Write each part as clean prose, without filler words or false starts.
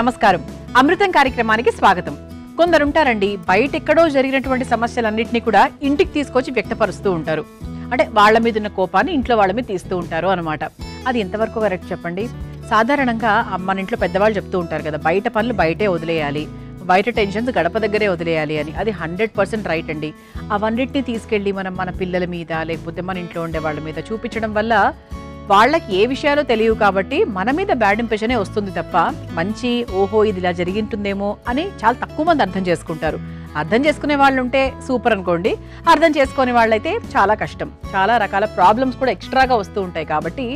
నమస్కారం. అమృతం కార్యక్రమానికి స్వాగతం. కొందరుంటారండి బయట ఎక్కడో జరిగినటువంటి సమస్యలన్నింటినీ కూడా ఇంటికి తీసుకొచ్చి వ్యక్తపరుస్తూ ఉంటారు. అంటే వాళ్ళ మీద ఉన్న కోపాన్ని ఇంట్లో వాళ్ళ మీద తీస్తూ ఉంటారు అన్నమాట. అది ఎంతవరకు కరెక్ట్ చెప్పండి? సాధారణంగా మన ఇంట్లో పెద్దవాళ్ళు చెప్తూ ఉంటారు కదా, బయట పనులు బయటే వదిలేయాలి, బయట టెన్షన్స్ గడప దగ్గరే వదిలేయాలి అని. అది 100% రైట్ అండి. అవన్నిటిని తీసుకెళ్ళి మనం మన పిల్లల మీద లేకపోతే మన ఇంట్లో ఉండే వాళ్ళ మీద చూపించడం వల్ల వాళ్ళకి ఏ విషయాలు తెలియవు కాబట్టి మన మీద బ్యాడ్ ఇంప్రెషనే వస్తుంది తప్ప మంచి ఓహో ఇది ఇలా జరిగింటుందేమో అని చాలా తక్కువ మంది అర్థం చేసుకుంటారు. అర్థం చేసుకునే వాళ్ళు ఉంటే సూపర్ అనుకోండి, అర్థం చేసుకునే వాళ్ళైతే చాలా కష్టం. చాలా రకాల ప్రాబ్లమ్స్ కూడా ఎక్స్ట్రాగా వస్తూ ఉంటాయి. కాబట్టి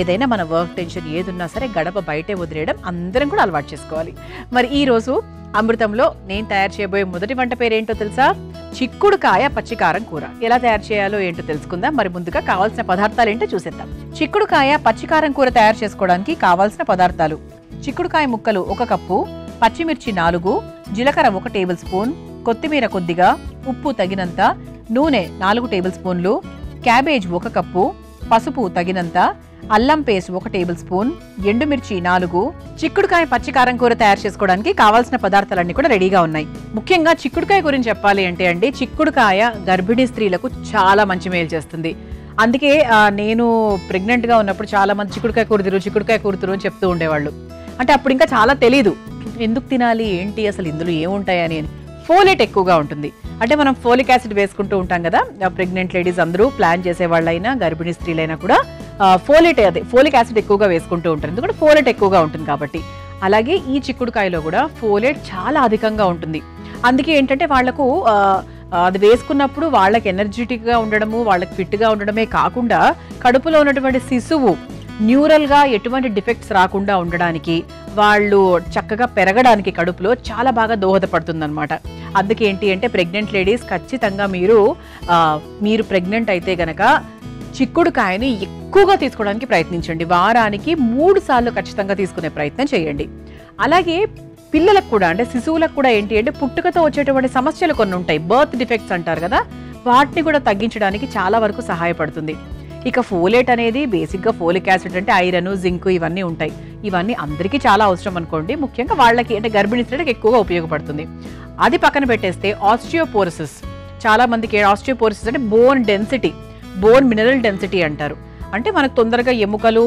ఏదైనా మన వర్క్ టెన్షన్ ఏదున్నా సరే గడప బయటే వదిలేయడం అందరం కూడా అలవాటు చేసుకోవాలి. మరి ఈ రోజు అమృతంలో నేను తయారు చేయబోయే మొదటి వంట పేరేంటో తెలుసా? చిక్కుడుకాయ పచ్చికారం కూర. ఎలా తయారు చేయాలో ఏంటో తెలుసుకుందాం. మరి ముందుగా కావాల్సిన పదార్థాలు ఏంటో చూసేద్దాం. చిక్కుడుకాయ పచ్చికారం కూర తయారు చేసుకోవడానికి కావాల్సిన పదార్థాలు: చిక్కుడుకాయ ముక్కలు 1 కప్పు, పచ్చిమిర్చి 4, జీలకర్ర 1 టేబుల్ స్పూన్, కొత్తిమీర కొద్దిగా, ఉప్పు తగినంత, నూనె 4 టేబుల్ స్పూన్లు, క్యాబేజ్ 1 కప్పు, పసుపు తగినంత, అల్లం పేస్ట్ 1 టేబుల్ స్పూన్, ఎండుమిర్చి 4. చిక్కుడుకాయ పచ్చికారం కూర తయారు చేసుకోవడానికి కావాల్సిన పదార్థాలన్నీ కూడా రెడీగా ఉన్నాయి. ముఖ్యంగా చిక్కుడుకాయ గురించి చెప్పాలి అంటే అండి, చిక్కుడుకాయ గర్భిణీ స్త్రీలకు చాలా మంచి మేలు చేస్తుంది. అందుకే నేను ప్రెగ్నెంట్ గా ఉన్నప్పుడు చాలా మంది చిక్కుడుకాయ కూర అని చెప్తూ ఉండేవాళ్ళు. అంటే అప్పుడు ఇంకా చాలా తెలీదు ఎందుకు తినాలి ఏంటి అసలు ఇందులో ఏముంటాయని. ఫోలేట్ ఎక్కువగా ఉంటుంది. అంటే మనం ఫోలిక్ యాసిడ్ వేసుకుంటూ ఉంటాం కదా, ప్రెగ్నెంట్ లేడీస్ అందరూ ప్లాన్ చేసే వాళ్ళైనా గర్భిణీ స్త్రీలైనా కూడా ఫోలిక్ యాసిడ్ ఎక్కువగా వేసుకుంటూ ఉంటారు. ఎందుకంటే ఫోలేట్ ఎక్కువగా ఉంటుంది కాబట్టి. అలాగే ఈ చిక్కుడుకాయలో కూడా ఫోలేట్ చాలా అధికంగా ఉంటుంది. అందుకే ఏంటంటే వాళ్లకు అది వేసుకున్నప్పుడు వాళ్ళకి ఎనర్జెటిక్ గా ఉండడము, వాళ్ళకి ఫిట్ గా ఉండడమే కాకుండా కడుపులో ఉన్నటువంటి శిశువు న్యూరల్ గా ఎటువంటి డిఫెక్ట్స్ రాకుండా ఉండడానికి, వాళ్ళు చక్కగా పెరగడానికి కడుపులో చాలా బాగా దోహదపడుతుందన్నమాట. అందుకే ఏంటి అంటే ప్రెగ్నెంట్ లేడీస్ ఖచ్చితంగా మీరు ప్రెగ్నెంట్ అయితే గనక చిక్కుడుకాయని ఎక్కువగా తీసుకోవడానికి ప్రయత్నించండి. వారానికి 3 సార్లు ఖచ్చితంగా తీసుకునే ప్రయత్నం చేయండి. అలాగే పిల్లలకు కూడా అంటే శిశువులకు కూడా ఏంటి అంటే పుట్టుకతో వచ్చేటువంటి సమస్యలు కొన్ని ఉంటాయి, బర్త్ డిఫెక్ట్స్ అంటారు కదా, వాటిని కూడా తగ్గించడానికి చాలా వరకు సహాయపడుతుంది. ఇక ఫోలేట్ అనేది బేసిక్గా ఫోలిక్ యాసిడ్ అంటే ఐరన్, జింక్ ఇవన్నీ ఉంటాయి. ఇవన్నీ అందరికీ చాలా అవసరం అనుకోండి. ముఖ్యంగా వాళ్ళకి అంటే గర్భిణీ స్త్రీలకు ఎక్కువగా ఉపయోగపడుతుంది. అది పక్కన పెట్టేస్తే ఆస్టియోపోరోసిస్, చాలా మందికి ఆస్టియోపోరోసిస్ అంటే బోన్ మినరల్ డెన్సిటీ అంటారు. అంటే మనకు తొందరగా ఎముకలు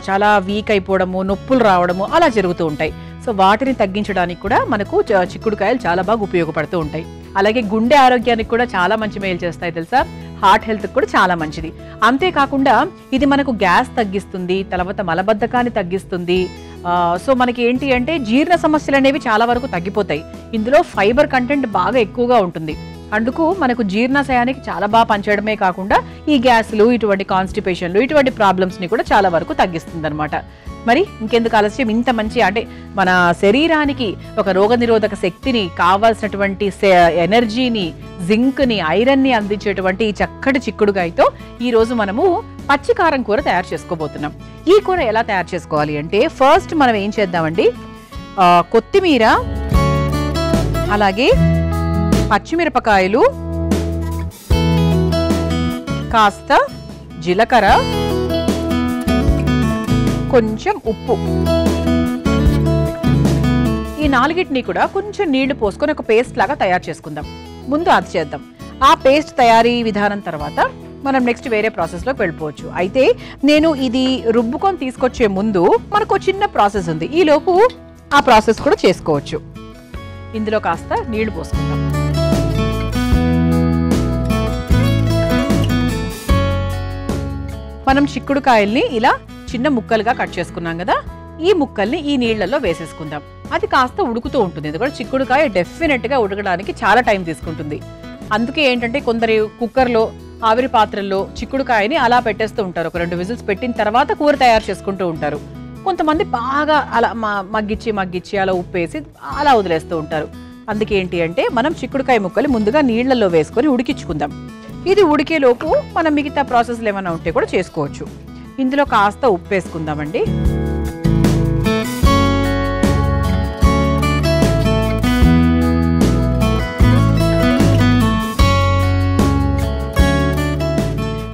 చాలా వీక్ అయిపోవడము, నొప్పులు రావడము అలా జరుగుతూ ఉంటాయి. సో వాటిని తగ్గించడానికి కూడా మనకు చిక్కుడుకాయలు చాలా బాగా ఉపయోగపడుతూ ఉంటాయి. అలాగే గుండె ఆరోగ్యానికి కూడా చాలా మంచి మేలు చేస్తాయి తెలుసా. హార్ట్ హెల్త్ కూడా చాలా మంచిది. అంతేకాకుండా ఇది మనకు గ్యాస్ తగ్గిస్తుంది, తర్వాత మలబద్ధకాన్ని తగ్గిస్తుంది. సో మనకి ఏంటి అంటే జీర్ణ సమస్యలు అనేవి చాలా వరకు తగ్గిపోతాయి. ఇందులో ఫైబర్ కంటెంట్ బాగా ఎక్కువగా ఉంటుంది. అందుకు మనకు జీర్ణాశయానికి చాలా బాగా పనిచేయడమే కాకుండా ఈ గ్యాస్లు, ఇటువంటి కాన్స్టిపేషన్లు, ఇటువంటి ప్రాబ్లమ్స్ ని కూడా చాలా వరకు తగ్గిస్తుంది అనమాట. మరి ఇంకెందుకు ఆలస్యం, ఇంత మంచి అంటే మన శరీరానికి ఒక రోగనిరోధక శక్తిని, కావాల్సినటువంటి ఎనర్జీని, జింక్ ని, ఐరన్ ని అందించేటువంటి ఈ చక్కటి చిక్కుడుకాయతో ఈ రోజు మనము పచ్చికారం కూర తయారు చేసుకోబోతున్నాం. ఈ కూర ఎలా తయారు చేసుకోవాలి అంటే ఫస్ట్ మనం ఏం చేద్దామండి, కొత్తిమీర, అలాగే పచ్చిమిరపకాయలు, కాస్త జీలకర్ర, కొంచెం ఉప్పు, ఈ 4టిని కూడా కొంచెం నీళ్లు పోసుకొని ఒక పేస్ట్ లాగా తయారు చేసుకుందాం. ముందు అది చేద్దాం. ఆ పేస్ట్ తయారీ విధానం తర్వాత మనం నెక్స్ట్ వేరే ప్రాసెస్లోకి వెళ్ళిపోవచ్చు. అయితే నేను ఇది రుబ్బుకొని తీసుకొచ్చే ముందు మనకు చిన్న ప్రాసెస్ ఉంది, ఈలోపు ఆ ప్రాసెస్ కూడా చేసుకోవచ్చు. ఇందులో కాస్త నీళ్లు పోసుకుందాం. మనం చిక్కుడుకాయల్ని ఇలా చిన్న ముక్కలుగా కట్ చేసుకున్నాం కదా, ఈ ముక్కల్ని ఈ నీళ్లలో వేసేసుకుందాం. అది కాస్త ఉడుకుతూ ఉంటుంది. ఎందుకంటే చిక్కుడుకాయ డెఫినెట్ గా ఉడకడానికి చాలా టైం తీసుకుంటుంది. అందుకే ఏంటంటే కొందరు కుక్కర్లో, ఆవిరి పాత్రల్లో చిక్కుడుకాయని అలా పెట్టేస్తూ ఉంటారు. ఒక 2 విజిల్స్ పెట్టిన తర్వాత కూర తయారు చేసుకుంటూ ఉంటారు. కొంతమంది బాగా అలా మగ్గిచ్చి అలా ఉప్పేసి అలా వదిలేస్తూ ఉంటారు. అందుకే ఏంటి అంటే మనం చిక్కుడుకాయ ముక్కలు ముందుగా నీళ్లలో వేసుకొని ఉడికించుకుందాం. ఇది ఉడికేలోపు మనం మిగతా ప్రాసెస్లు ఏమైనా ఉంటే కూడా చేసుకోవచ్చు. ఇందులో కాస్త ఉప్పు వేసుకుందామండి.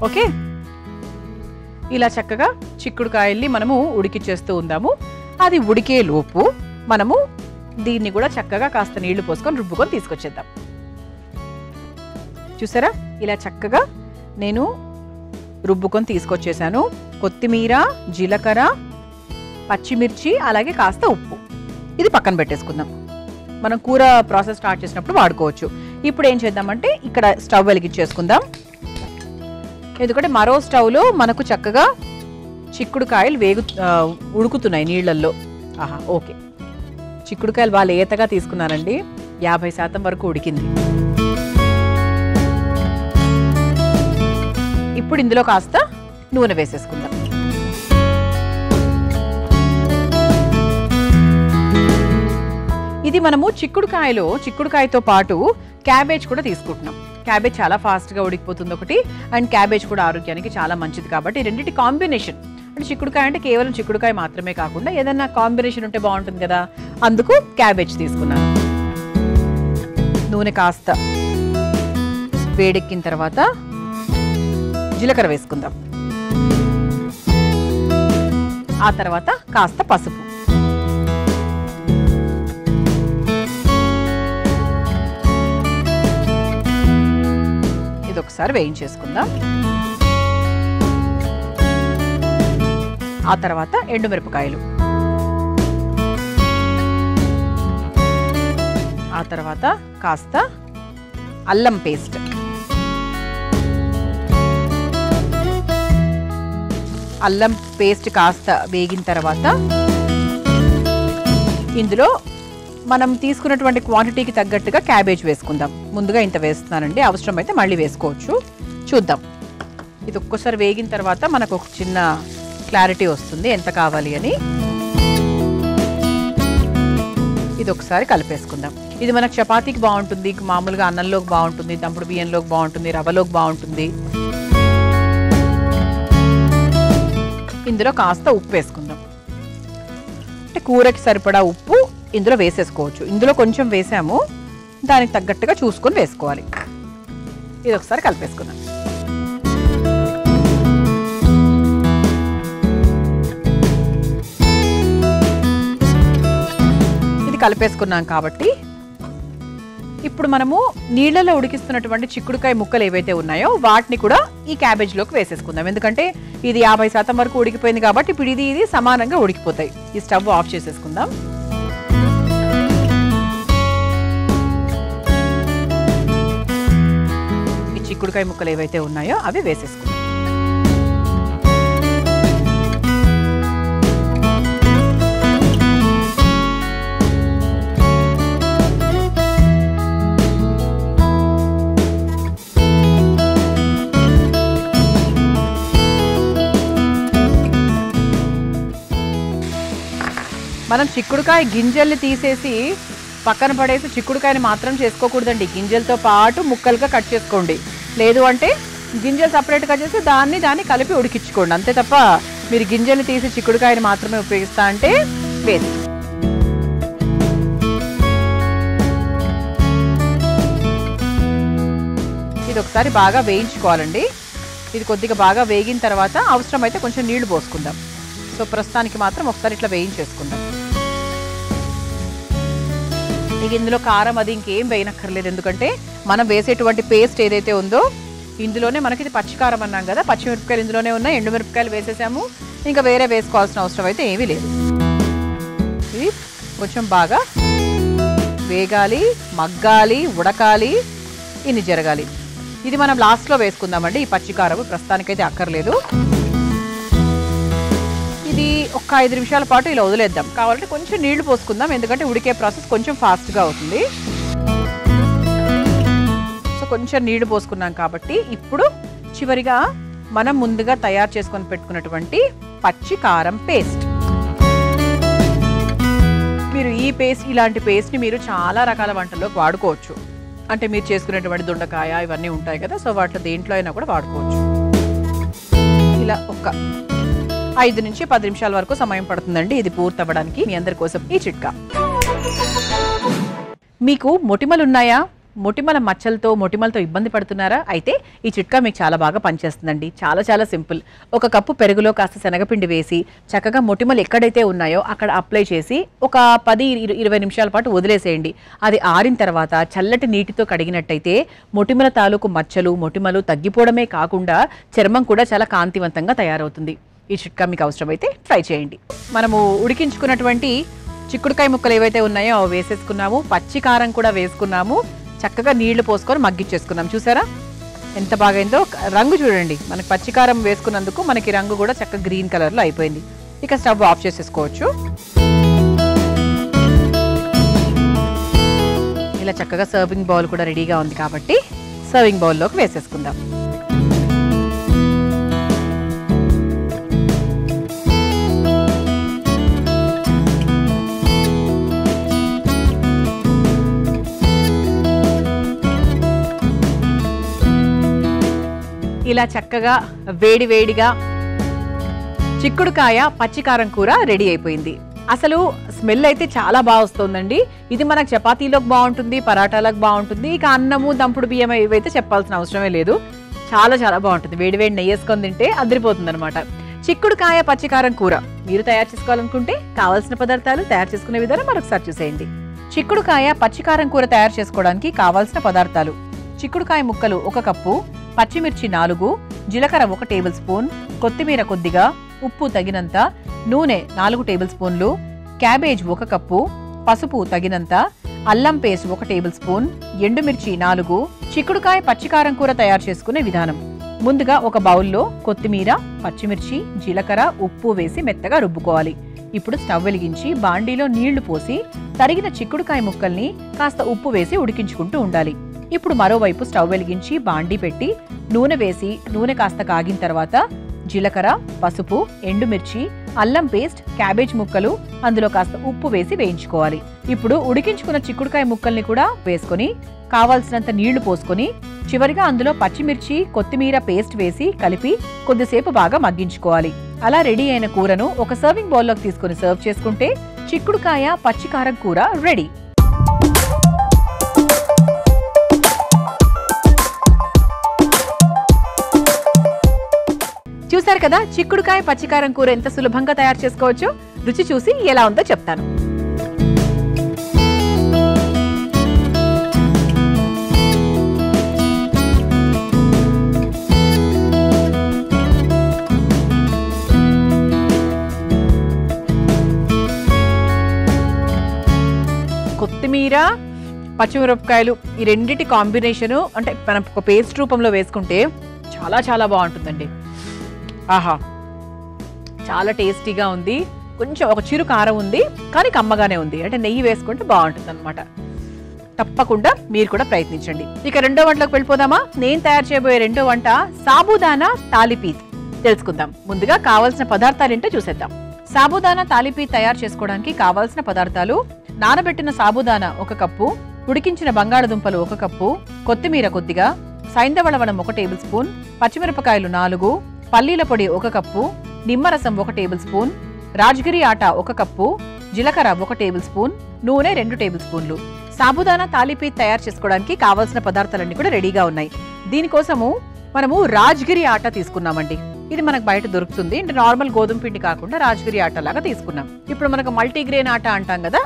ఓకే, ఇలా చక్కగా చిక్కుడుకాయల్ని మనము ఉడికిచ్చేస్తూ ఉందాము. అది ఉడికే లోపు మనము దీన్ని కూడా చక్కగా కాస్త నీళ్లు పోసుకొని రుబ్బుకొని తీసుకొచ్చేద్దాం. చూసారా ఇలా చక్కగా నేను రుబ్బుకొని తీసుకొచ్చేసాను. కొత్తిమీర, జీలకర్ర, పచ్చిమిర్చి, అలాగే కాస్త ఉప్పు. ఇది పక్కన పెట్టేసుకుందాం. మనం కూర ప్రాసెస్ స్టార్ట్ చేసినప్పుడు వాడుకోవచ్చు. ఇప్పుడు ఏం చేద్దామంటే ఇక్కడ స్టవ్ వెలిగించేసుకుందాం. ఎందుకంటే మరో స్టవ్లో మనకు చక్కగా చిక్కుడుకాయలు ఉడుకుతున్నాయి నీళ్ళల్లో. ఆహా, ఓకే. చిక్కుడుకాయలు బాగా లేతగా తీసుకున్నానండి. 50% వరకు ఉడికింది. ఇప్పుడు ఇందులో కాస్త నూనె వేసేసుకుందాం. ఇది మనము చిక్కుడుకాయతో పాటు క్యాబేజ్ కూడా తీసుకుంటున్నాం. క్యాబేజ్ చాలా ఫాస్ట్గా ఉడికిపోతుంది ఒకటి, అండ్ క్యాబేజ్ కూడా ఆరోగ్యానికి చాలా మంచిది. కాబట్టి రెండింటి కాంబినేషన్, అంటే చిక్కుడుకాయ అంటే కేవలం చిక్కుడుకాయ మాత్రమే కాకుండా ఏదైనా కాంబినేషన్ ఉంటే బాగుంటుంది కదా, అందుకు క్యాబేజ్ తీసుకున్నాను. నూనె కాస్త వేడెక్కిన తర్వాత జీలకర్ర వేసుకుందాం. ఆ తర్వాత కాస్త పసుపు, ఇది ఒకసారి వేయించేసుకుందాం. ఆ తర్వాత ఎండుమిరపకాయలు, ఆ తర్వాత కాస్త అల్లం పేస్ట్, అల్లం పేస్ట్ కాస్త వేగిన తర్వాత ఇందులో మనం తీసుకున్నటువంటి క్వాంటిటీకి తగ్గట్టుగా క్యాబేజ్ వేసుకుందాం. ముందుగా ఇంత వేస్తున్నానండి, అవసరమైతే మళ్ళీ వేసుకోవచ్చు. చూద్దాం. ఇది ఒక్కసారి వేగిన తర్వాత మనకు ఒక చిన్న క్లారిటీ వస్తుంది ఎంత కావాలి అని. ఇది ఒకసారి కలిపేసుకుందాం. ఇది మనకు చపాతీకి బాగుంటుంది, మామూలుగా అన్నంలోకి బాగుంటుంది, దంపుడు బియ్యంలోకి బాగుంటుంది, రవ్వలోకి బాగుంటుంది. ఇందులో కాస్త ఉప్పు వేసుకుందాం. అంటే కూరకి సరిపడా ఉప్పు ఇందులో వేసేసుకోవచ్చు. ఇందులో కొంచెం వేసాము, దానికి తగ్గట్టుగా చూసుకొని వేసుకోవాలి. ఇది ఒకసారి కలిపేసుకుందాం. ఇది కలిపేసుకున్నాం కాబట్టి ఇప్పుడు మనము నీళ్ళలో ఉడికిస్తున్నటువంటి చిక్కుడుకాయ ముక్కలు ఏవైతే ఉన్నాయో వాటిని కూడా ఈ క్యాబేజ్లోకి వేసేసుకుందాం. ఎందుకంటే ఇది 50% వరకు ఉడికిపోయింది కాబట్టి ఇప్పుడు ఇది సమానంగా ఉడికిపోతాయి. ఈ స్టవ్ ఆఫ్ చేసేసుకుందాం. ఈ చిక్కుడుకాయ ముక్కలు ఏవైతే ఉన్నాయో అవి వేసేసుకుందాం. మనం చిక్కుడుకాయ గింజల్ని తీసేసి పక్కన పడేసి చిక్కుడుకాయని మాత్రం చేసుకోకూడదండి. గింజలతో పాటు ముక్కలుగా కట్ చేసుకోండి. లేదు అంటే గింజలు సపరేట్గా చేసి దాన్ని కలిపి ఉడికించుకోండి. అంతే తప్ప మీరు గింజల్ని తీసి చిక్కుడుకాయని మాత్రమే ఉపయోగిస్తా అంటే వేస్ట్. ఇది ఒకసారి బాగా వేయించుకోవాలండి. ఇది కొద్దిగా బాగా వేగిన తర్వాత అవసరమైతే కొంచెం నీళ్లు పోసుకుందాం. సో ప్రస్తుతానికి మాత్రం ఒకసారి ఇట్లా వేయించేసుకుందాం. ఇక ఇందులో కారం అది ఇంకేం వేయనక్కర్లేదు, ఎందుకంటే మనం వేసేటువంటి పేస్ట్ ఏదైతే ఉందో ఇందులోనే మనకి ఇది పచ్చికారం అన్నాం కదా, పచ్చిమిరపకాయలు ఇందులోనే ఉన్నాయి, ఎండుమిరపకాయలు వేసేసాము. ఇంకా వేరే వేసుకోవాల్సిన అవసరం అయితే ఏమీ లేదు. ఇది కొంచెం బాగా వేగాలి, మగ్గాలి, ఉడకాలి, ఇన్ని జరగాలి. ఇది మనం లాస్ట్లో వేసుకుందామండి. ఈ పచ్చికారం ప్రస్తుతానికైతే అక్కర్లేదు. ఇది ఒక 5 నిమిషాల పాటు ఇలా వదిలేద్దాం. కావాలంటే కొంచెం నీళ్లు పోసుకుందాం, ఎందుకంటే ఉడికే ప్రాసెస్ కొంచెం ఫాస్ట్గా అవుతుంది. సో కొంచెం నీళ్లు పోసుకున్నాం కాబట్టి ఇప్పుడు చివరిగా మనం ముందుగా తయారు చేసుకొని పెట్టుకున్నటువంటి పచ్చి కారం పేస్ట్. మీరు ఈ పేస్ట్, ఇలాంటి పేస్ట్ని మీరు చాలా రకాల వంటల్లోకి వాడుకోవచ్చు. అంటే మీరు చేసుకునేటువంటి దొండకాయ ఇవన్నీ ఉంటాయి కదా, సో వాటిలో దేంట్లో అయినా కూడా వాడుకోవచ్చు. ఇలా ఒక 5 నుంచి 10 నిమిషాల వరకు సమయం పడుతుందండి ఇది పూర్తవ్వడానికి. మీ అందరి కోసం ఈ చిట్కా. మీకు మొటిమలు ఉన్నాయా? మొటిమల మచ్చలతో మొటిమలతో ఇబ్బంది పడుతున్నారా? అయితే ఈ చిట్కా మీకు చాలా బాగా పనిచేస్తుందండి. చాలా చాలా సింపుల్. ఒక కప్పు పెరుగులో కాస్త శనగపిండి వేసి చక్కగా మొటిమలు ఎక్కడైతే ఉన్నాయో అక్కడ అప్లై చేసి ఒక 10-20 నిమిషాల పాటు వదిలేసేయండి. అది ఆరిన తర్వాత చల్లటి నీటితో కడిగినట్టయితే మొటిమల తాలూకు మచ్చలు మొటిమలు తగ్గిపోవడమే కాకుండా చర్మం కూడా చాలా కాంతివంతంగా తయారవుతుంది. ఈ చిట్కా మీకు అవసరమైతే ట్రై చేయండి. మనము ఉడికించుకున్నటువంటి చిక్కుడుకాయ ముక్కలు ఏవైతే ఉన్నాయో అవి వేసేసుకున్నాము. పచ్చి కారం కూడా వేసుకున్నాము. చక్కగా నీళ్లు పోసుకొని మగ్గిచ్చేసుకున్నాం. చూసారా ఎంత బాగైందో? రంగు చూడండి, మనకి పచ్చికారం వేసుకున్నందుకు మనకి రంగు కూడా చక్కగా గ్రీన్ కలర్లో అయిపోయింది. ఇక స్టవ్ ఆఫ్ చేసేసుకోవచ్చు. ఇలా చక్కగా సర్వింగ్ బౌల్ కూడా రెడీగా ఉంది కాబట్టి సర్వింగ్ బౌల్లోకి వేసేసుకుందాం. ఇలా చక్కగా వేడి వేడిగా చిక్కుడుకాయ పచ్చికారం కూర రెడీ అయిపోయింది. అసలు స్మెల్ అయితే చాలా బాగా వస్తుందండి. ఇది మనకు చపాతీలోకి బాగుంటుంది, పరాటాలకు బాగుంటుంది. ఇక అన్నము దంపుడు బియ్యం ఇవైతే చెప్పాల్సిన అవసరమే లేదు. చాలా చాలా బాగుంటుంది. వేడి వేడి నెయ్యి వేసుకొని తింటే అదిరిపోతుంది అనమాట. చిక్కుడుకాయ పచ్చికారం కూర మీరు తయారు చేసుకోవాలనుకుంటే కావాల్సిన పదార్థాలు, తయారు చేసుకునే విధానం మరొకసారి చూసేయండి. చిక్కుడుకాయ పచ్చికారం కూర తయారు చేసుకోవడానికి కావాల్సిన పదార్థాలు: చిక్కుడుకాయ ముక్కలు 1 కప్పు, పచ్చిమిర్చి 4, జీలకర్ర 1 టేబుల్ స్పూన్, కొత్తిమీర కొద్దిగా, ఉప్పు తగినంత, నూనె 4 టేబుల్ స్పూన్లు, క్యాబేజ్ 1 కప్పు, పసుపు తగినంత, అల్లం పేస్ట్ 1 టేబుల్ స్పూన్, ఎండుమిర్చి 4. చిక్కుడుకాయ పచ్చికారం కూర తయారు చేసుకునే విధానం: ముందుగా ఒక బౌల్లో కొత్తిమీర, పచ్చిమిర్చి, జీలకర్ర, ఉప్పు వేసి మెత్తగా రుబ్బుకోవాలి. ఇప్పుడు స్టవ్ వెలిగించి బాండీలో నీళ్లు పోసి తరిగిన చిక్కుడుకాయ ముక్కల్ని కాస్త ఉప్పు వేసి ఉడికించుకుంటూ ఉండాలి. ఇప్పుడు మరోవైపు స్టవ్ వెలిగించి బాండీ పెట్టి నూనె వేసి నూనె కాస్త కాగిన తర్వాత జీలకర్ర, పసుపు, ఎండుమిర్చి, అల్లం పేస్ట్, క్యాబేజ్ ముక్కలు, అందులో కాస్త ఉప్పు వేసి వేయించుకోవాలి. ఇప్పుడు ఉడికించుకున్న చిక్కుడుకాయ ముక్కల్ని కూడా వేసుకొని కావాల్సినంత నీళ్లు పోసుకొని చివరిగా అందులో పచ్చిమిర్చి, కొత్తిమీర పేస్ట్ వేసి కలిపి కొద్దిసేపు బాగా మగ్గించుకోవాలి. అలా రెడీ అయిన కూరను ఒక సర్వింగ్ బౌల్లోకి తీసుకుని సర్వ్ చేసుకుంటే చిక్కుడుకాయ పచ్చికారం కూర రెడీ. చూసారు కదా చిక్కుడుకాయ పచ్చికారం కూర ఎంత సులభంగా తయారు చేసుకోవచ్చో. రుచి చూసి ఎలా ఉందో చెప్తాను. కొత్తిమీర, పచ్చిమిరపకాయలు ఈ రెండిటి కాంబినేషను అంటే మనం ఒక పేస్ట్ రూపంలో వేసుకుంటే చాలా చాలా బాగుంటుందండి. ఆహా, చాలా టేస్టీగా ఉంది. కొంచెం ఒక చిరు కారం ఉంది, కానీ కమ్మగానే ఉంది. అంటే నెయ్యి వేసుకుంటే బాగుంటుంది అనమాట. తప్పకుండా మీరు కూడా ప్రయత్నించండి. ఇక రెండో వంటలోకి వెళ్ళిపోదామా? నేను తయారు చేయబోయే రెండో వంట సాబుదానా తాలిపీత్. తెలుసుకుందాం. ముందుగా కావాల్సిన పదార్థాలు ఏంటో చూసేద్దాం. సాబుదానా తాలిపీత్ తయారు చేసుకోవడానికి కావాల్సిన పదార్థాలు: నానబెట్టిన సాబుదానా 1 కప్పు, ఉడికించిన బంగాళదుంపలు 1 కప్పు, కొత్తిమీర కొద్దిగా, సైంధవళవనం 1 టేబుల్ స్పూన్, పచ్చిమిరపకాయలు 4, పల్లీల పొడి 1 కప్పు, నిమ్మరసం 1 టేబుల్ స్పూన్, రాజ్గిరి ఆటా 1 కప్పు, జీలకర్ర 1 టేబుల్ స్పూన్, నూనె 2 టేబుల్ స్పూన్లు. సాబుదానా తాలిపీత్ తయారు చేసుకోవడానికి కావాల్సిన పదార్థాలన్నీ కూడా రెడీగా ఉన్నాయి. దీనికోసము మనము రాజ్గిరి ఆటా తీసుకున్నామండి. ఇది మనకు బయట దొరుకుతుంది. అంటే నార్మల్ గోధుమ పిండి కాకుండా రాజ్గిరి ఆటా లాగా తీసుకున్నాం. ఇప్పుడు మనకు మల్టీగ్రెయిన్ ఆటా అంటాం కదా,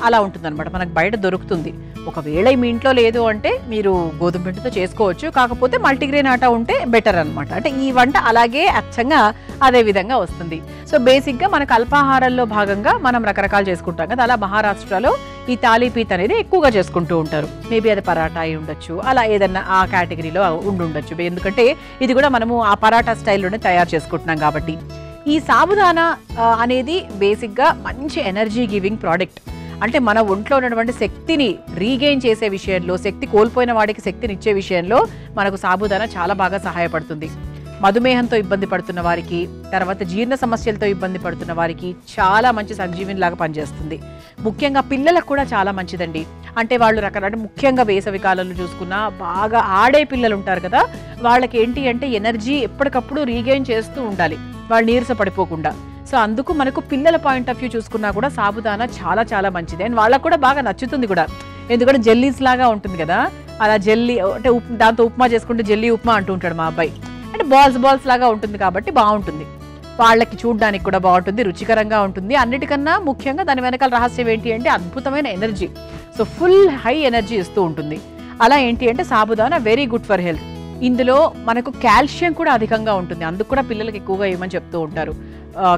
అలా ఉంటుంది అనమాట. మనకు బయట దొరుకుతుంది. ఒకవేళ మీ ఇంట్లో లేదు అంటే మీరు గోధుమ పిండితో చేసుకోవచ్చు. కాకపోతే మల్టీగ్రెయిన్ ఆటా ఉంటే బెటర్ అనమాట. అంటే ఈ వంట అలాగే అచ్చంగా అదే విధంగా వస్తుంది. సో బేసిక్గా మనకు అల్పాహారాల్లో భాగంగా మనం రకరకాలు చేసుకుంటాం కదా, అలా మహారాష్ట్రలో ఈ తాలిపీత్ అనేది ఎక్కువగా చేసుకుంటూ ఉంటారు. మేబీ అది పరాటా అయి ఉండొచ్చు, అలా ఏదన్నా ఆ కేటగిరీలో ఉండుండొచ్చు. ఎందుకంటే ఇది కూడా మనము ఆ పరాటా స్టైల్లోనే తయారు చేసుకుంటున్నాం కాబట్టి. ఈ సాబుదానా అనేది బేసిక్గా మంచి ఎనర్జీ గివింగ్ ప్రోడక్ట్. అంటే మన ఒంట్లో ఉన్నటువంటి శక్తిని రీగెయిన్ చేసే విషయంలో, శక్తి కోల్పోయిన వాడికి శక్తిని ఇచ్చే విషయంలో మనకు సాబుదానా చాలా బాగా సహాయపడుతుంది. మధుమేహంతో ఇబ్బంది పడుతున్న వారికి, తర్వాత జీర్ణ సమస్యలతో ఇబ్బంది పడుతున్న వారికి చాలా మంచి సంజీవిని లాగా పనిచేస్తుంది. ముఖ్యంగా పిల్లలకు కూడా చాలా మంచిదండి. అంటే వాళ్ళు రకరకాల, ముఖ్యంగా వేసవి కాలంలో చూసుకున్నా బాగా ఆడే పిల్లలు ఉంటారు కదా, వాళ్ళకి ఏంటి అంటే ఎనర్జీ ఎప్పటికప్పుడు రీగెయిన్ చేస్తూ ఉండాలి, వాళ్ళు నీరస పడిపోకుండా. సో అందుకు మనకు పిల్లల పాయింట్ ఆఫ్ వ్యూ చూసుకున్నా కూడా సాబుదానా చాలా చాలా మంచిది. అండ్ వాళ్ళకు కూడా బాగా నచ్చుతుంది కూడా. ఎందుకంటే జెల్లీస్ లాగా ఉంటుంది కదా, అలా జెల్లీ అంటే దాంతో ఉప్మా చేసుకుంటే జెల్లీ ఉప్మా అంటూ ఉంటాడు మా అబ్బాయి. అంటే బాల్స్ లాగా ఉంటుంది కాబట్టి బాగుంటుంది, వాళ్ళకి చూడడానికి కూడా బాగుంటుంది, రుచికరంగా ఉంటుంది. అన్నిటికన్నా ముఖ్యంగా దాని వెనకాల రహస్యం ఏంటి అంటే అద్భుతమైన energy. So full high energy ఇస్తూ ఉంటుంది. అలా ఏంటి అంటే sabudana very good for health. ఇందులో మనకు కాల్షియం కూడా అధికంగా ఉంటుంది, అందుకు కూడా పిల్లలకి ఎక్కువగా ఏమని చెప్తూ ఉంటారు.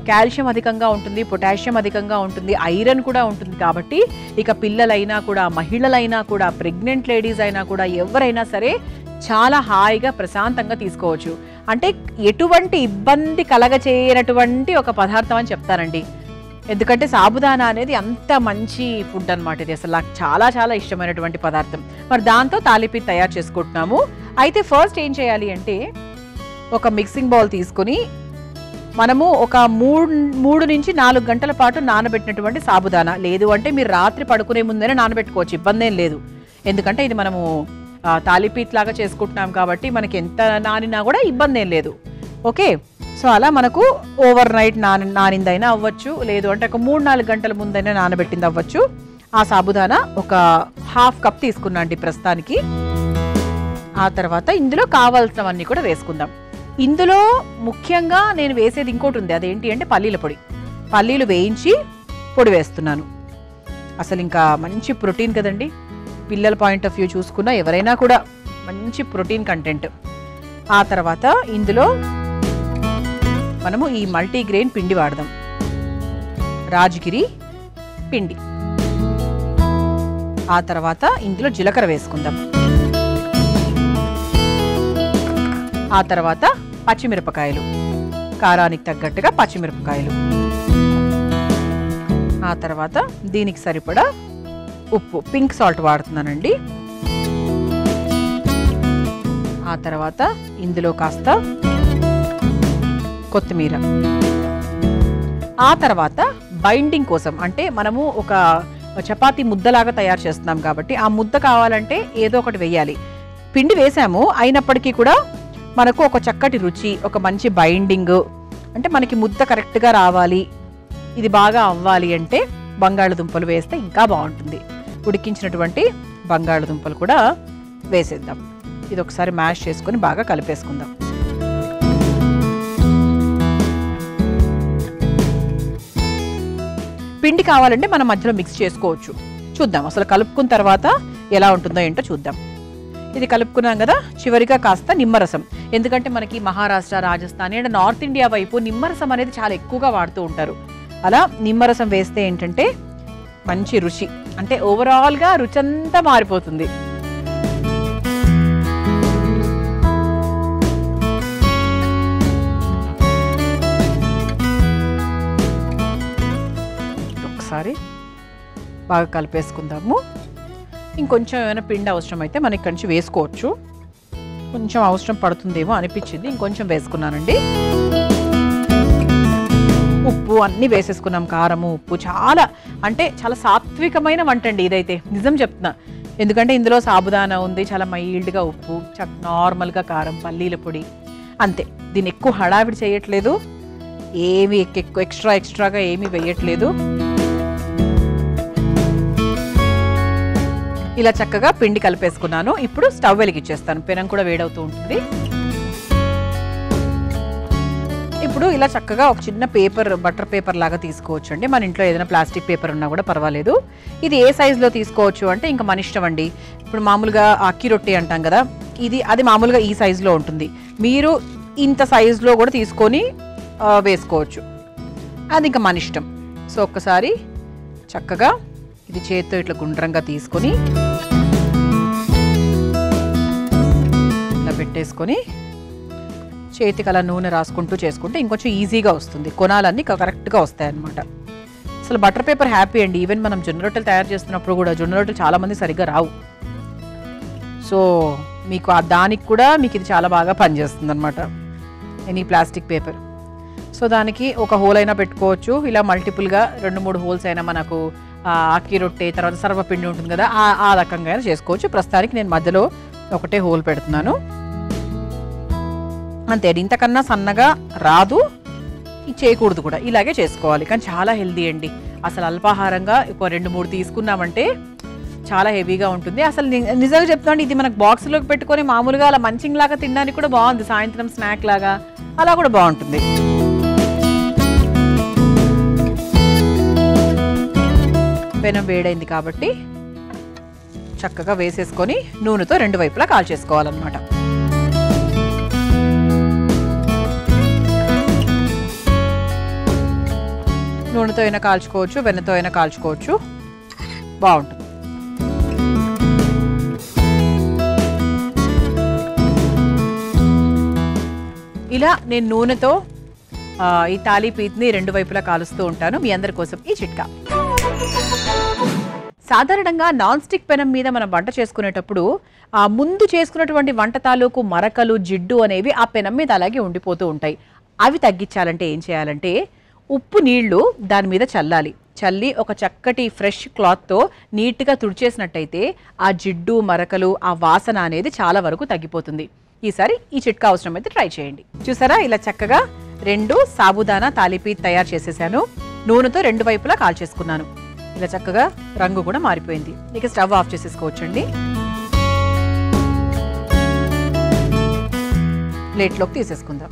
కాల్షియం అధికంగా ఉంటుంది, పొటాషియం అధికంగా ఉంటుంది, ఐరన్ కూడా ఉంటుంది. కాబట్టి ఇక పిల్లలైనా కూడా, మహిళలైనా కూడా, ప్రెగ్నెంట్ లేడీస్ అయినా కూడా, ఎవరైనా సరే చాలా హాయిగా ప్రశాంతంగా తీసుకోవచ్చు. అంటే ఎటువంటి ఇబ్బంది కలగచేయనటువంటి ఒక పదార్థం అని చెప్తారండి. ఎందుకంటే సాబుదానా అనేది అంత మంచి ఫుడ్ అనమాట. ఇది అసలు నాకు చాలా చాలా ఇష్టమైనటువంటి పదార్థం. మరి దాంతో తాలిపి తయారు చేసుకుంటున్నాము. అయితే ఫస్ట్ ఏం చేయాలి అంటే ఒక మిక్సింగ్ బౌల్ తీసుకొని మనము ఒక 3 నుంచి 4 గంటల పాటు నానబెట్టినటువంటి సాబుదానా, లేదు అంటే మీరు రాత్రి పడుకునే ముందనే నానబెట్టుకోవచ్చు, ఇబ్బంది ఏం లేదు. ఎందుకంటే ఇది మనము తాలిపీట్ లాగా చేసుకుంటున్నాం కాబట్టి మనకి ఎంత నానినా కూడా ఇబ్బంది ఏం లేదు. ఓకే, సో అలా మనకు ఓవర్ నైట్ నానిందైనా అవ్వచ్చు, లేదు అంటే ఒక 3-4 గంటల ముందైనా నానబెట్టింది అవ్వచ్చు. ఆ సాబుదానా ఒక 1/2 కప్ తీసుకున్నా అండి ప్రస్తుతానికి. ఆ తర్వాత ఇందులో కావాల్సినవన్నీ కూడా వేసుకుందాం. ఇందులో ముఖ్యంగా నేను వేసేది ఇంకోటి ఉంది, అదేంటి అంటే పల్లీల పొడి. పల్లీలు వేయించి పొడి వేస్తున్నాను. అసలు ఇంకా మంచి ప్రోటీన్ కదండి, పిల్లల పాయింట్ ఆఫ్ వ్యూ చూసుకున్నా ఎవరైనా కూడా మంచి ప్రోటీన్ కంటెంట్. ఆ తర్వాత ఇందులో మనము ఈ మల్టీగ్రెయిన్ పిండి వాడదాం, రాజగిరి పిండి. ఆ తర్వాత ఇందులో జీలకర్ర వేసుకుందాం. ఆ తర్వాత పచ్చిమిరపకాయలు, కారానికి తగ్గట్టుగా పచ్చిమిరపకాయలు. ఆ తర్వాత దీనికి సరిపడా ఉప్పు, పింక్ సాల్ట్ వాడుతున్నానండి. ఆ తర్వాత ఇందులో కాస్త కొత్తిమీర. ఆ తర్వాత బైండింగ్ కోసం అంటే మనము ఒక చపాతీ ముద్దలాగా తయారు చేస్తున్నాం కాబట్టి ఆ ముద్ద కావాలంటే ఏదో ఒకటి వేయాలి. పిండి వేసాము, అయినప్పటికీ కూడా మనకు ఒక చక్కటి రుచి, ఒక మంచి బైండింగ్, అంటే మనకి ముద్ద కరెక్ట్గా రావాలి, ఇది బాగా అవ్వాలి అంటే బంగాళదుంపలు వేస్తే ఇంకా బాగుంటుంది. ఉడికించినటువంటి బంగాళదుంపలు కూడా వేసేద్దాం. ఇది ఒకసారి మ్యాష్ చేసుకొని బాగా కలిపేసుకుందాం. పిండి కావాలంటే మనం మధ్యలో మిక్స్ చేసుకోవచ్చు. చూద్దాం అసలు కలుపుకున్న తర్వాత ఎలా ఉంటుందో ఏంటో చూద్దాం. ఇది కలుపుకున్నాం కదా, చివరిగా కాస్త నిమ్మరసం. ఎందుకంటే మనకి Maharashtra, Rajasthan and north India వైపు నిమ్మరసం అనేది చాలా ఎక్కువగా వాడుతూ ఉంటారు. అలా నిమ్మరసం వేస్తే ఏంటంటే మంచి రుచి, అంటే ఓవరాల్గా రుచి అంతా మారిపోతుంది. ఒకసారి బాగా కలిపేసుకుందాము. ఇంకొంచెం ఏమైనా పిండి అవసరం అయితే మనం ఇక్కడి నుంచి వేసుకోవచ్చు. కొంచెం అవసరం పడుతుందేమో అనిపించింది, ఇంకొంచెం వేసుకున్నానండి. ఉప్పు అన్నీ వేసేసుకున్నాం, కారము, ఉప్పు. చాలా అంటే చాలా సాత్వికమైన వంట అండి ఇదైతే, నిజం చెప్తున్నా. ఎందుకంటే ఇందులో సాబుదానా ఉంది, చాలా మైల్డ్గా ఉప్పు, నార్మల్గా కారం, పల్లీల పొడి, అంతే. దీన్ని ఎక్కువ హడావిడి చేయట్లేదు, ఏమి ఎక్కువ ఎక్స్ట్రాగా ఏమీ వేయట్లేదు. ఇలా చక్కగా పిండి కలిపేసుకున్నాను. ఇప్పుడు స్టవ్ వెలిగించేస్తాను, పెనం కూడా వేడవుతూ ఉంటుంది. ఇప్పుడు ఇలా చక్కగా ఒక చిన్న పేపర్, బటర్ పేపర్ లాగా తీసుకోవచ్చు అండి. మన ఇంట్లో ఏదైనా ప్లాస్టిక్ పేపర్ ఉన్నా కూడా పర్వాలేదు. ఇది ఏ సైజులో తీసుకోవచ్చు అంటే ఇంకా మన ఇష్టం అండి. ఇప్పుడు మామూలుగా అక్కి రొట్టె అంటాం కదా, అది మామూలుగా ఈ సైజులో ఉంటుంది. మీరు ఇంత సైజులో కూడా తీసుకొని వేసుకోవచ్చు, అది ఇంకా మన ఇష్టం. సో ఒక్కసారి చక్కగా ఇది చేత్తో ఇట్లా గుండ్రంగా తీసుకొని ఇలా పెట్టేసుకొని చేతికి అలా నూనె రాసుకుంటూ చేసుకుంటే ఇంకొంచెం ఈజీగా వస్తుంది, కొనాలన్నీ కరెక్ట్గా వస్తాయి అన్నమాట. అసలు బటర్ పేపర్ హ్యాపీ అండి. ఈవెన్ మనం జొన్న రొట్టెలు తయారు చేస్తున్నప్పుడు కూడా జొన్న రొట్టెలు చాలామంది సరిగ్గా రావు. సో మీకు దానికి కూడా మీకు ఇది చాలా బాగా పనిచేస్తుంది అనమాట, ఎనీ ప్లాస్టిక్ పేపర్. సో దానికి ఒక హోల్ అయినా పెట్టుకోవచ్చు, ఇలా మల్టిపుల్గా 2-3 హోల్స్ అయినా మనకు అక్కి రొట్టె తర్వాత సర్వపిండి ఉంటుంది కదా, ఆ రకంగా అయినా చేసుకోవచ్చు. ప్రస్తుతానికి నేను మధ్యలో ఒకటే హోల్ పెడుతున్నాను అంతే. ఇంతకన్నా సన్నగా రాదు, చేయకూడదు కూడా, ఇలాగే చేసుకోవాలి. కానీ చాలా హెల్దీ అండి. అసలు అల్పాహారంగా ఒక 2-3 తీసుకున్నామంటే చాలా హెవీగా ఉంటుంది. అసలు నిజంగా చెప్తాను, ఇది మనకు బాక్స్లోకి పెట్టుకొని మామూలుగా అలా మంచింగ్ లాగా తినడానికి కూడా బాగుంది, సాయంత్రం స్నాక్ లాగా అలా కూడా బాగుంటుంది. పెనం వేడైంది కాబట్టి చక్కగా వేసేసుకొని నూనెతో 2 వైపులా కాల్చేసుకోవాలన్నమాట. నూనెతో అయినా కాల్చుకోవచ్చు, వెన్నతో అయినా కాల్చుకోవచ్చు, బాగుంటుంది. ఇలా నేను నూనెతో ఈ తాలీపీట్ని 2 వైపులా కాలుస్తూ ఉంటాను. మీ అందరి కోసం ఈ చిట్కా. సాధారణంగా నాన్ స్టిక్ పెనం మీద మనం వంట చేసుకునేటప్పుడు ముందు చేసుకున్నటువంటి వంట తాలూకు మరకలు, జిడ్డు అనేవి ఆ పెనం మీద అలాగే ఉండిపోతూ ఉంటాయి. అవి తగ్గించాలంటే ఏం చేయాలంటే ఉప్పు నీళ్లు దాని మీద చల్లాలి. చల్లి ఒక చక్కటి ఫ్రెష్ క్లాత్తో నీట్గా తుడిచేసినట్టయితే ఆ జిడ్డు, మరకలు, ఆ వాసన అనేది చాలా వరకు తగ్గిపోతుంది. ఈసారి ఈ చిట్కా అవసరమైతే ట్రై చేయండి. చూసారా, ఇలా చక్కగా 2 సాబుదానా తాలీపీట్ తయారు చేసేసాను. నూనెతో 2 వైపులా కాల్చేసుకున్నాను. ఇలా చక్కగా రంగు కూడా మారిపోయింది. ఇక స్టవ్ ఆఫ్ చేసేసుకోవచ్చండి. ప్లేట్లోకి తీసేసుకుందాం.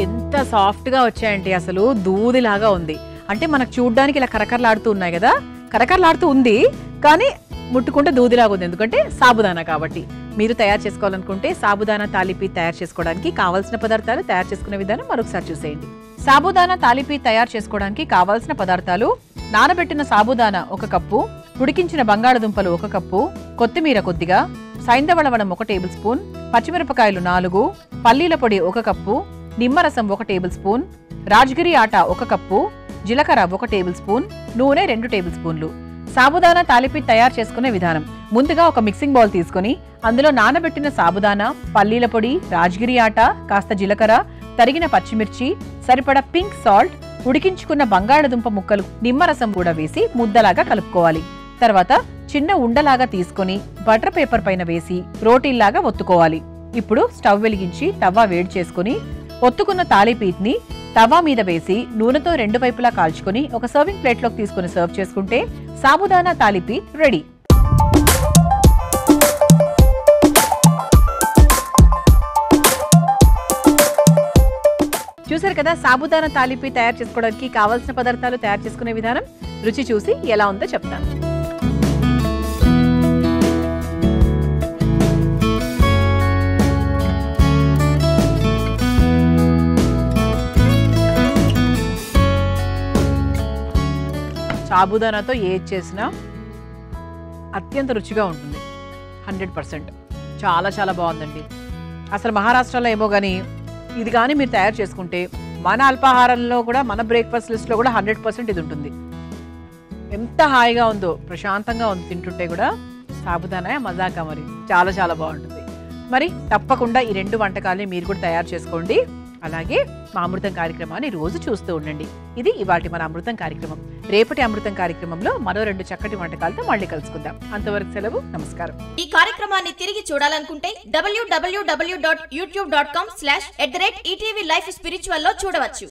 ఎంత సాఫ్ట్గా వచ్చాయంటే అసలు దూదిలాగా ఉంది. అంటే మనకు చూడ్డానికి ఇలా కరకరలాడుతూ ఉన్నాయి కదా, కరకరలాడుతూ ఉంది కానీ ముట్టుకుంటే దూదిలాగా ఉంది, ఎందుకంటే సాబుదానా కాబట్టి. మీరు తయారు చేసుకోవాలనుకుంటే సాబుదానా తాలీపీట్ తయారు చేసుకోవడానికి కావాల్సిన పదార్థాలు, తయారు చేసుకునే విధానం మరొకసారి చూసేయండి. సాబుదానా తాలీపీట్ తయారు చేసుకోవడానికి కావాల్సిన పదార్థాలు: నానబెట్టిన సాబుదానా 1 కప్పు, ఉడికించిన బంగాళదుంపలు 1 కప్పు, కొత్తిమీర కొద్దిగా, సైంధవళవనం 1 టేబుల్ స్పూన్, పచ్చిమిరపకాయలు 4, పల్లీల పొడి 1 కప్పు, నిమ్మరసం 1 టేబుల్ స్పూన్, రాజ్గిరి ఆటా 1 కప్పు, జీలకర్ర 1 టేబుల్ స్పూన్, నూనె 2 టేబుల్ స్పూన్లు. సాబుదానా తాలీపీట్ తయారు చేసుకునే విధానం: ముందుగా ఒక మిక్సింగ్ బౌల్ తీసుకొని అందులో నానబెట్టిన సాబుదానా, పల్లీల పొడి, రాజ్గిరి ఆటా, కాస్త జీలకర్ర, తరిగిన పచ్చిమిర్చి, సరిపడా పింక్ సాల్ట్, ఉడికించుకున్న బంగాళదుంప ముక్కలు, నిమ్మరసం కూడా వేసి ముద్దలాగా కలుపుకోవాలి. తర్వాత చిన్న ఉండలాగా తీసుకొని బటర్ పేపర్ పైన వేసి రోటీల్లాగా ఒత్తుకోవాలి. ఇప్పుడు స్టవ్ వెలిగించి తవ్వ వేడి చేసుకుని ఒత్తుకున్న తాలీపీట్ని తవా మీద వేసి నూనెతో 2 వైపులా కాల్చుకొని ఒక సర్వింగ్ ప్లేట్లోకి తీసుకుని సర్వ్ చేసుకుంటే సాబుదానా తాలీపీట్ రెడీ. చూసారు కదా, సాబుదానా తాలీపీట్ తయారు చేసుకోవడానికి కావాల్సిన పదార్థాలు, తయారు చేసుకునే విధానం. రుచి చూసి ఎలా ఉందో చెప్తాను. సాబుదానాతో ఏది చేసినా అత్యంత రుచిగా ఉంటుంది. 100% చాలా చాలా బాగుందండి. అసలు మహారాష్ట్రలో ఏమో కానీ ఇది కానీ మీరు తయారు చేసుకుంటే మన అల్పాహారంలో కూడా, మన బ్రేక్ఫాస్ట్ లిస్ట్లో కూడా 100% ఇది ఉంటుంది. ఎంత హాయిగా ఉందో, ప్రశాంతంగా ఉంది తింటుంటే కూడా. సాబుదానా మజాకా మరి చాలా చాలా బాగుంటుంది. మరి తప్పకుండా ఈ 2 వంటకాలని మీరు కూడా తయారు చేసుకోండి. అలాగే మా అమృతం కార్యక్రమాన్ని రోజు చూస్తూ ఉండండి. ఇది ఇవాటి మన అమృతం కార్యక్రమం. రేపటి అమృతం కార్యక్రమంలో మరో 2 చక్కటి వంటకాలతో మళ్ళీ కలుసుకుందాం. అంతవరకు సెలవు, నమస్కారం. ఈ కార్యక్రమాన్ని తిరిగి చూడాలనుకుంటే www.youtube.com/ETV Life Spiritual లో చూడవచ్చు.